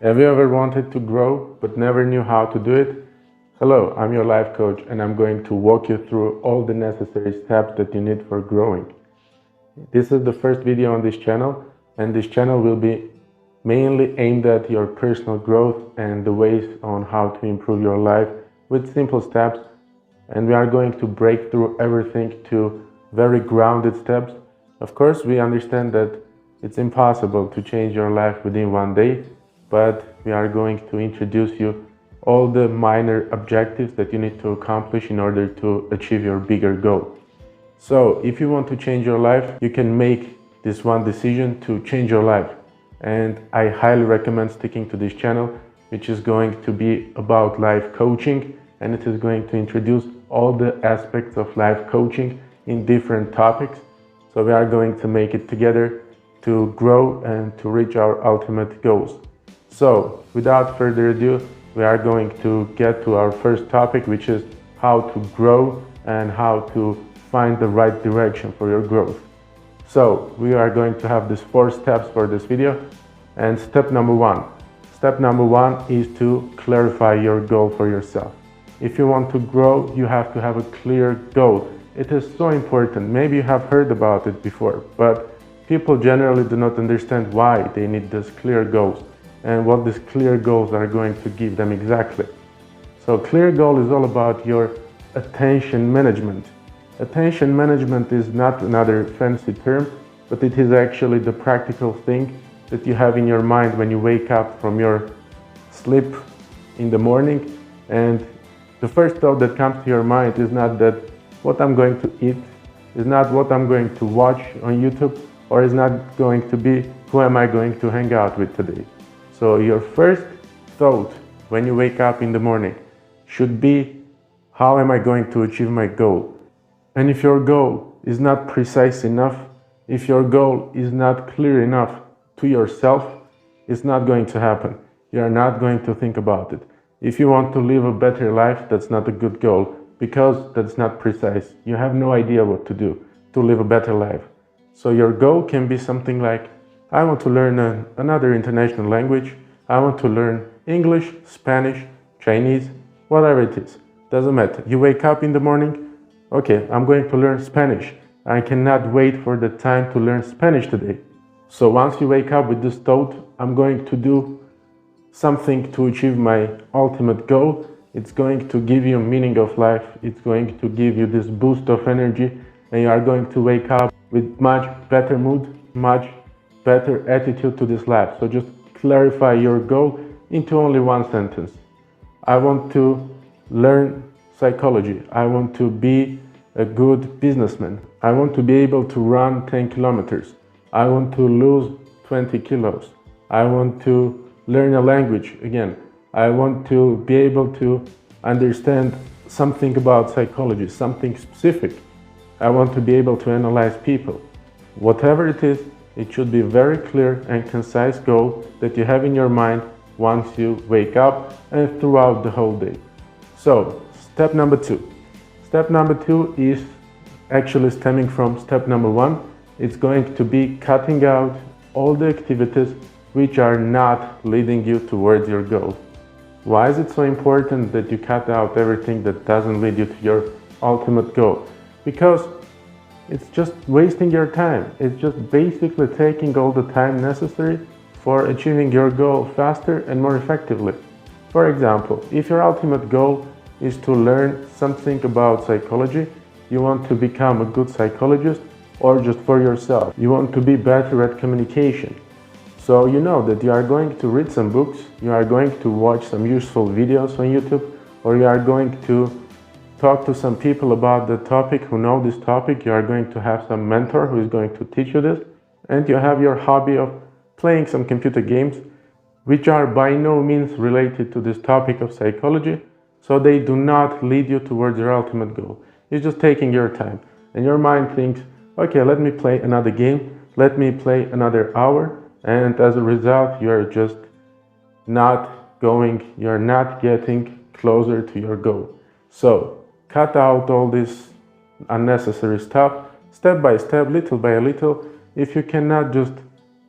Have you ever wanted to grow but never knew how to do it? Hello, I'm your life coach and I'm going to walk you through all the necessary steps that you need for growing. This is the first video on this channel, and this channel will be mainly aimed at your personal growth and the ways on how to improve your life with simple steps. And we are going to break through everything to very grounded steps. Of course, we understand that it's impossible to change your life within one day, but we are going to introduce you all the minor objectives that you need to accomplish in order to achieve your bigger goal. So if you want to change your life, you can make this one decision to change your life. And I highly recommend sticking to this channel, which is going to be about life coaching, and it is going to introduce all the aspects of life coaching in different topics. So we are going to make it together to grow and to reach our ultimate goals. So without further ado, we are going to get to our first topic, which is how to grow and how to find the right direction for your growth. So we are going to have these 4 steps for this video. And step number one is to clarify your goal for yourself. If you want to grow, you have to have a clear goal. It is so important. Maybe you have heard about it before, but people generally do not understand why they need these clear goals and what these clear goals are going to give them exactly. So clear goal is all about your attention management. Attention management is not another fancy term, but it is actually the practical thing that you have in your mind when you wake up from your sleep in the morning, and the first thought that comes to your mind is not that what I'm going to eat, is not what I'm going to watch on YouTube, or is not going to be who am I going to hang out with today. So your first thought when you wake up in the morning should be, how am I going to achieve my goal? And if your goal is not precise enough, if your goal is not clear enough to yourself, it's not going to happen. You are not going to think about it. If you want to live a better life, that's not a good goal, because that's not precise. You have no idea what to do to live a better life. So your goal can be something like, I want to learn another international language. I want to learn English, Spanish, Chinese, whatever it is. Doesn't matter. You wake up in the morning, okay, I'm going to learn Spanish. I cannot wait for the time to learn Spanish today. So once you wake up with this thought, I'm going to do something to achieve my ultimate goal. It's going to give you meaning of life. It's going to give you this boost of energy, and you are going to wake up with much better mood, much better attitude to this life. So just clarify your goal into only one sentence. I want to learn psychology. I want to be a good businessman. I want to be able to run 10 kilometers. I want to lose 20 kilos. I want to learn a language again. I want to be able to understand something about psychology, something specific. I want to be able to analyze people. Whatever it is, it should be a very clear and concise goal that you have in your mind once you wake up and throughout the whole day. So, step number 2. Step number 2 is actually stemming from step number 1. It's going to be cutting out all the activities which are not leading you towards your goal. Why is it so important that you cut out everything that doesn't lead you to your ultimate goal? Because it's just wasting your time. It's just basically taking all the time necessary for achieving your goal faster and more effectively. For example, if your ultimate goal is to learn something about psychology, you want to become a good psychologist, or just for yourself, you want to be better at communication. So you know that you are going to read some books, you are going to watch some useful videos on YouTube, or you are going to talk to some people about the topic who know this topic. You are going to have some mentor who is going to teach you this, and you have your hobby of playing some computer games, which are by no means related to this topic of psychology, so they do not lead you towards your ultimate goal. It's just taking your time, and your mind thinks, okay, let me play another game, let me play another hour, and as a result, you're just not getting closer to your goal. So, cut out all this unnecessary stuff, step by step, little by little. If you cannot just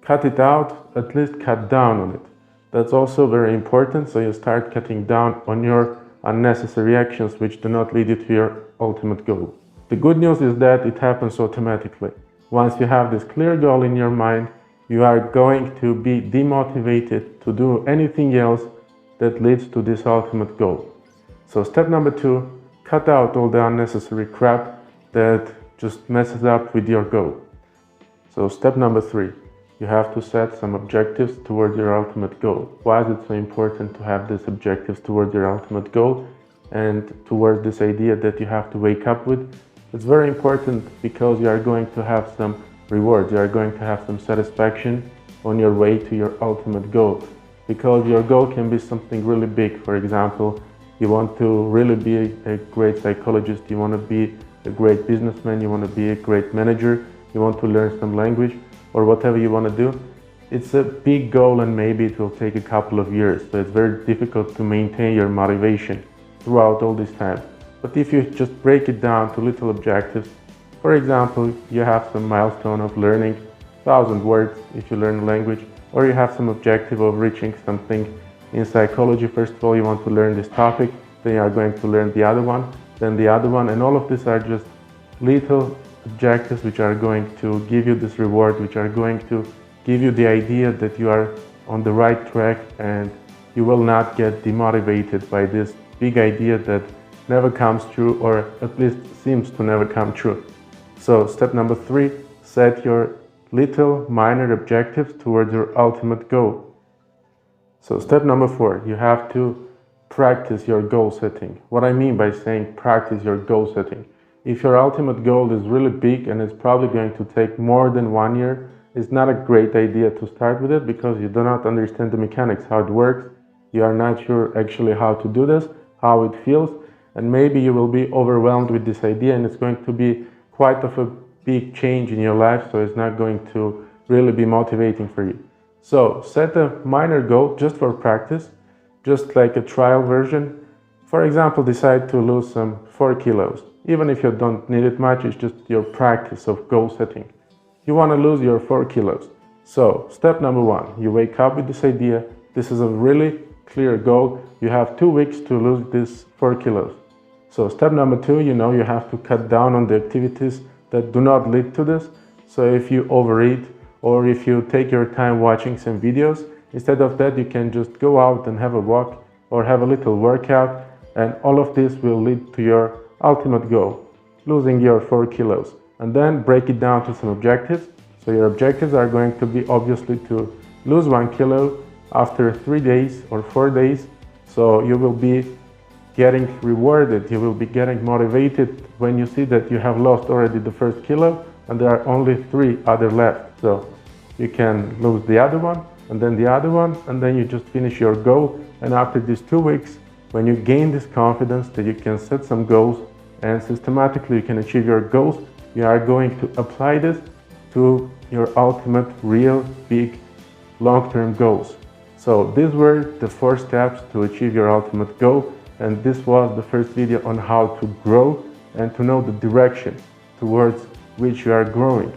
cut it out, at least cut down on it. That's also very important, so you start cutting down on your unnecessary actions which do not lead you to your ultimate goal. The good news is that it happens automatically. Once you have this clear goal in your mind, you are going to be demotivated to do anything else that leads to this ultimate goal. So step number 2, cut out all the unnecessary crap that just messes up with your goal. So step number 3, you have to set some objectives towards your ultimate goal. Why is it so important to have these objectives towards your ultimate goal and towards this idea that you have to wake up with? It's very important because you are going to have some rewards, you are going to have some satisfaction on your way to your ultimate goal. Because your goal can be something really big. For example, you want to really be a great psychologist, you want to be a great businessman, you want to be a great manager, you want to learn some language, or whatever you want to do. It's a big goal and maybe it will take a couple of years, so it's very difficult to maintain your motivation throughout all this time. But if you just break it down to little objectives, for example, you have some milestone of learning 1,000 words if you learn a language, or you have some objective of reaching something in psychology. First of all, you want to learn this topic, then you are going to learn the other one, then the other one, and all of these are just little objectives which are going to give you this reward, which are going to give you the idea that you are on the right track and you will not get demotivated by this big idea that never comes true, or at least seems to never come true. So step number 3, set your little minor objectives towards your ultimate goal. So step number 4, you have to practice your goal setting. What I mean by saying practice your goal setting, if your ultimate goal is really big and it's probably going to take more than 1 year, it's not a great idea to start with it because you do not understand the mechanics, how it works. You are not sure actually how to do this, how it feels, and maybe you will be overwhelmed with this idea and it's going to be quite of a big change in your life, so it's not going to really be motivating for you. So set a minor goal just for practice, just like a trial version. For example, decide to lose some 4 kilos. Even if you don't need it much, it's just your practice of goal setting. You want to lose your 4 kilos. So step number 1, you wake up with this idea. This is a really clear goal. You have 2 weeks to lose this 4 kilos. So step number 2, you know you have to cut down on the activities that do not lead to this. So if you overeat or if you take your time watching some videos, instead of that you can just go out and have a walk or have a little workout, and all of this will lead to your ultimate goal, losing your 4 kilos. And then break it down to some objectives. So your objectives are going to be obviously to lose 1 kilo after 3 days or 4 days. So you will be getting rewarded, you will be getting motivated when you see that you have lost already the first kilo and there are only 3 other left. So you can lose the other one and then the other one, and then you just finish your goal. And after these 2 weeks, when you gain this confidence that you can set some goals and systematically you can achieve your goals, you are going to apply this to your ultimate, real, big, long-term goals. So these were the 4 steps to achieve your ultimate goal, and this was the first video on how to grow and to know the direction towards which you are growing.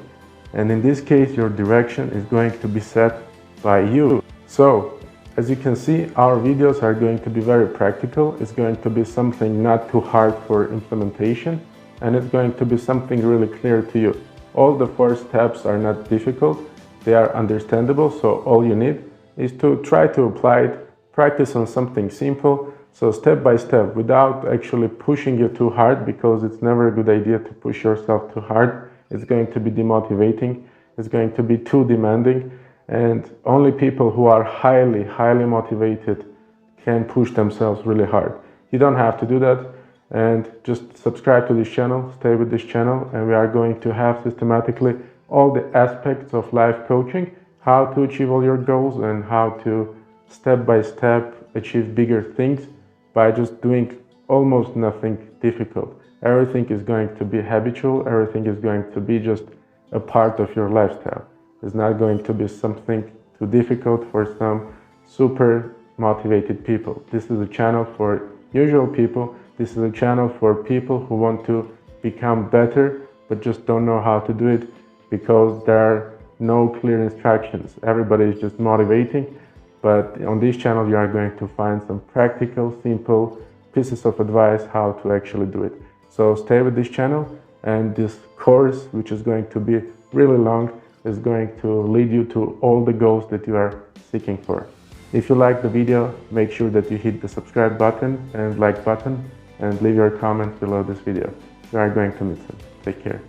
And in this case, your direction is going to be set by you. So as you can see, our videos are going to be very practical. It's going to be something not too hard for implementation, and it's going to be something really clear to you. All the 4 steps are not difficult, they are understandable, so all you need is to try to apply it, practice on something simple, so step by step, without actually pushing you too hard, because it's never a good idea to push yourself too hard. It's going to be demotivating, it's going to be too demanding, and only people who are highly motivated can push themselves really hard. You don't have to do that, and just subscribe to this channel, stay with this channel, and we are going to have systematically all the aspects of life coaching, how to achieve all your goals and how to step by step achieve bigger things by just doing almost nothing difficult. Everything is going to be habitual, everything is going to be just a part of your lifestyle. It's not going to be something too difficult for some super motivated people. This is a channel for usual people. This is a channel for people who want to become better but just don't know how to do it because there are no clear instructions. Everybody is just motivating, but on this channel you are going to find some practical, simple pieces of advice how to actually do it. So stay with this channel, and this course, which is going to be really long, is going to lead you to all the goals that you are seeking for. If you like the video, make sure that you hit the subscribe button and like button, and leave your comments below this video. You are going to miss it. Take care.